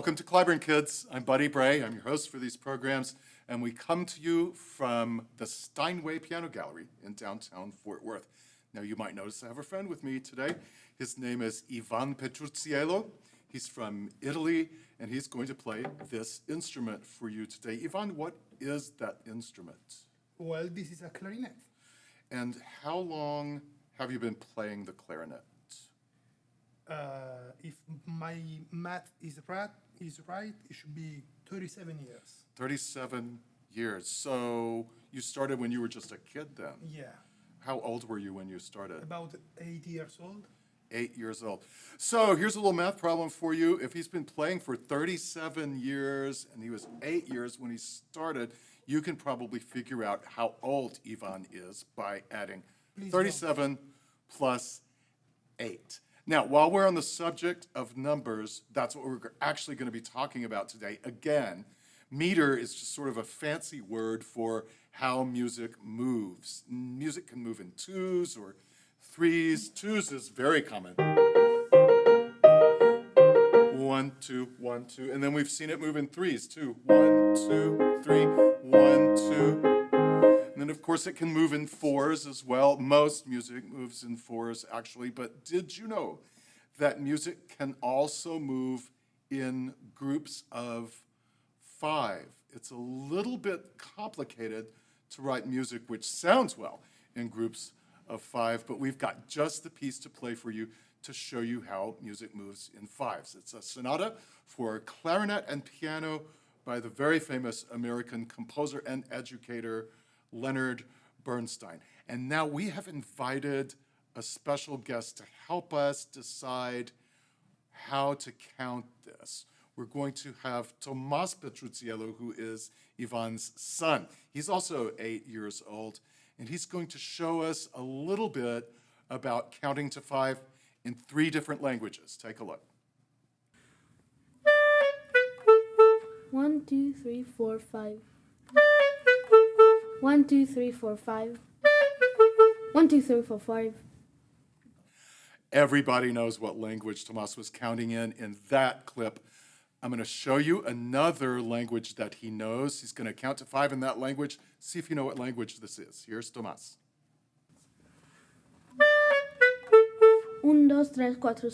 Welcome to Cliburn Kids. I'm Buddy Bray. I'm your host for these programs, and we come to you from the Steinway Piano Gallery in downtown Fort Worth. Now, you might notice I have a friend with me today. His name is Ivan Petruzziello. He's from Italy, and he's going to play this instrument for you today. Ivan, what is that instrument? Well, this is a clarinet. And how long have you been playing the clarinet? If my math is right, it should be 37 years. 37 years. So you started when you were just a kid then? Yeah. How old were you when you started? About 8 years old. 8 years old. So here's a little math problem for you. If he's been playing for 37 years and he was 8 years when he started, you can probably figure out how old Ivan is by adding 37 plus 8. Now, while we're on the subject of numbers, that's what we're actually going to be talking about today. Again, meter is just sort of a fancy word for how music moves. Music can move in twos or threes. Twos is very common. 1, 2, 1, 2. And then we've seen it move in threes too. 1, 2, 3, 1, 2. And then, of course, it can move in fours as well. Most music moves in fours, actually. But did you know that music can also move in groups of 5? It's a little bit complicated to write music which sounds well in groups of 5, but we've got just the piece to play for you to show you how music moves in 5s. It's a sonata for clarinet and piano by the very famous American composer and educator Leonard Bernstein. And now we have invited a special guest to help us decide how to count this. We're going to have Tomas Petruzziello, who is Ivan's son. He's also 8 years old, and he's going to show us a little bit about counting to 5 in 3 different languages. Take a look. 1, 2, 3, 4, 5. 1, 2, 3, 4, 5. 1, 2, 3, 4, 5. Everybody knows what language Tomas was counting in that clip. I'm going to show you another language that he knows. He's going to count to 5 in that language. See if you know what language this is. Here's Tomas. 1, 2, 3, 4, 5.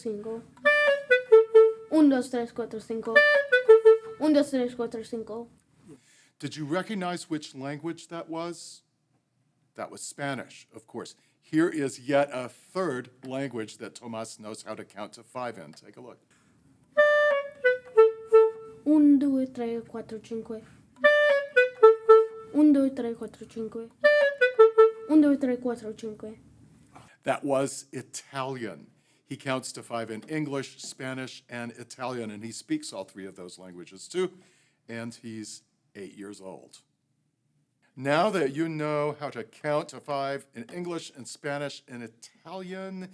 1, 2, 3, 4, 5. 1, 2, 3, 4, 5. Did you recognize which language that was? That was Spanish, of course. Here is yet a third language that Tomas knows how to count to 5 in. Take a look. 1, 2, 3, 4, 5. 1, 2, 3, 4, 5. 1, 2, 3, 4, 5. That was Italian. He counts to 5 in English, Spanish, and Italian, and he speaks all 3 of those languages too, and he's 8 years old. Now that you know how to count to 5 in English and Spanish and Italian,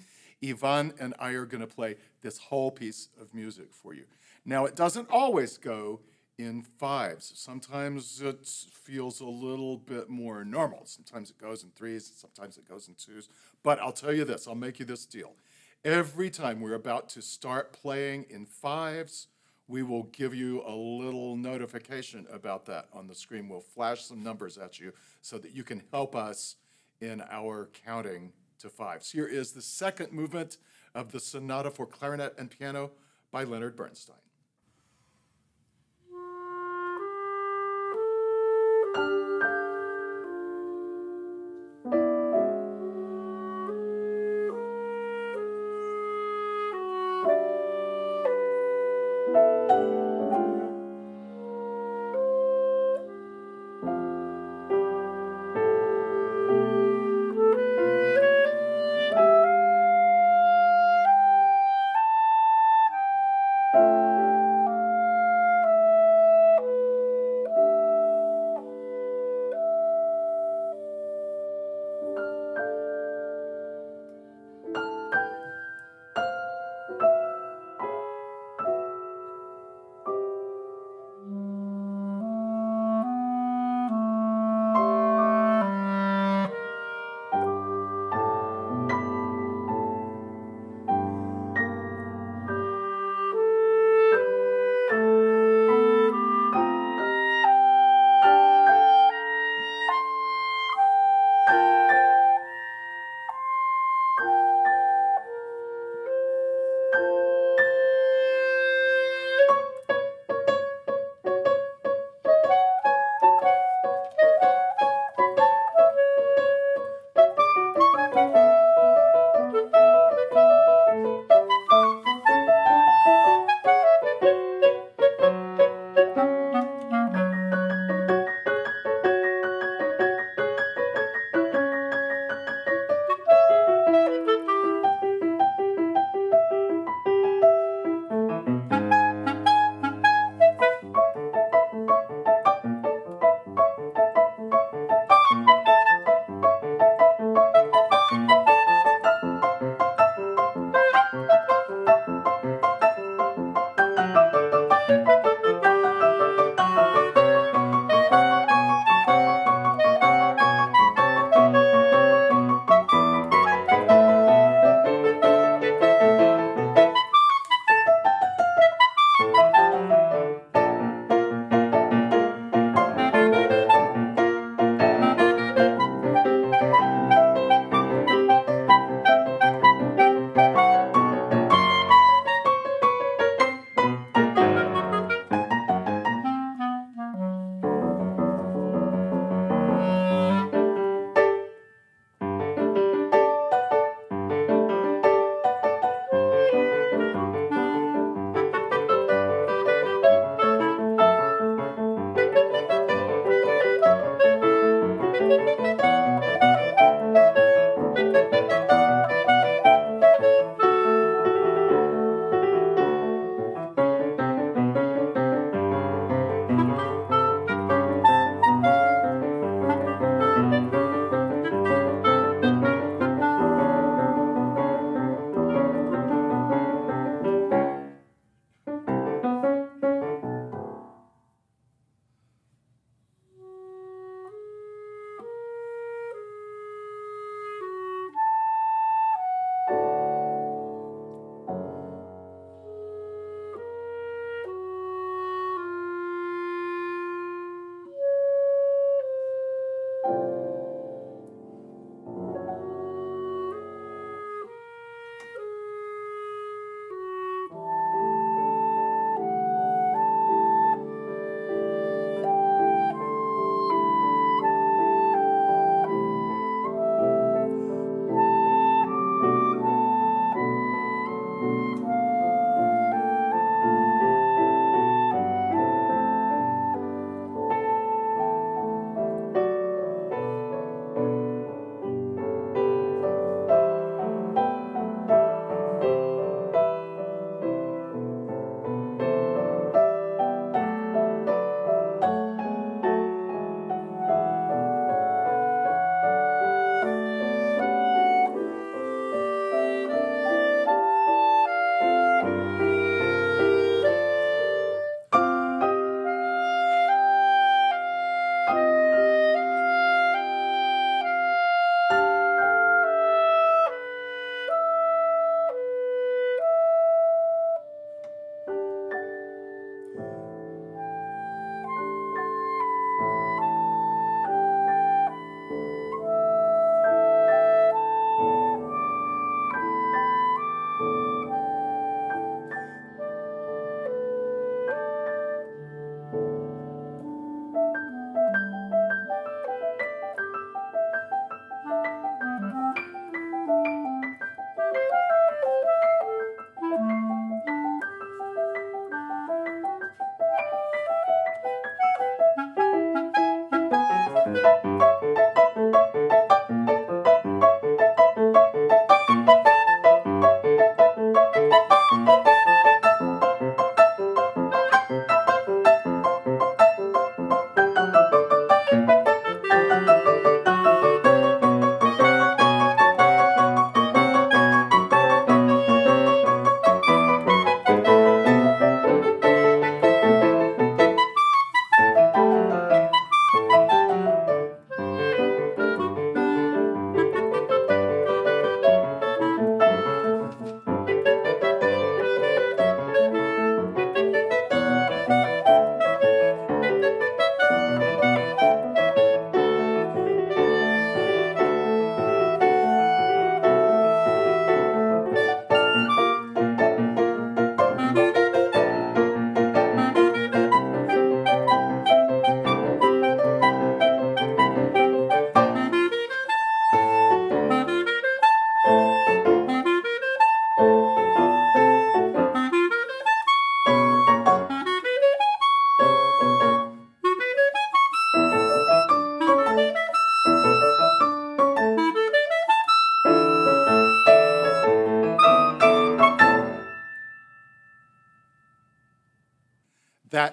Ivan and I are going to play this whole piece of music for you. Now, it doesn't always go in 5s. Sometimes it feels a little bit more normal. Sometimes it goes in 3s, sometimes it goes in 2s. But I'll tell you this, I'll make you this deal. Every time we're about to start playing in 5s, we will give you a little notification about that on the screen. We'll flash some numbers at you so that you can help us in our counting to 5s. Here is the second movement of the Sonata for Clarinet and Piano by Leonard Bernstein.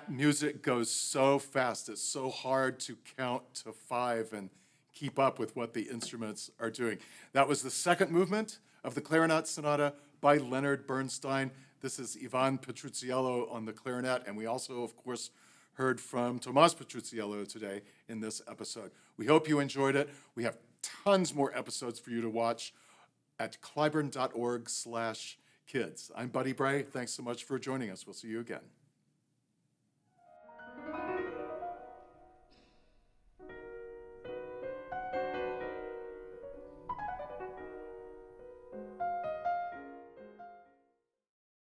That music goes so fast. It's so hard to count to 5 and keep up with what the instruments are doing. That was the second movement of the Clarinet Sonata by Leonard Bernstein. This is Ivan Petruzziello on the clarinet, and we also, of course, heard from Tomas Petruzziello today in this episode. We hope you enjoyed it. We have tons more episodes for you to watch at cliburn.org/kids. I'm Buddy Bray. Thanks so much for joining us. We'll see you again.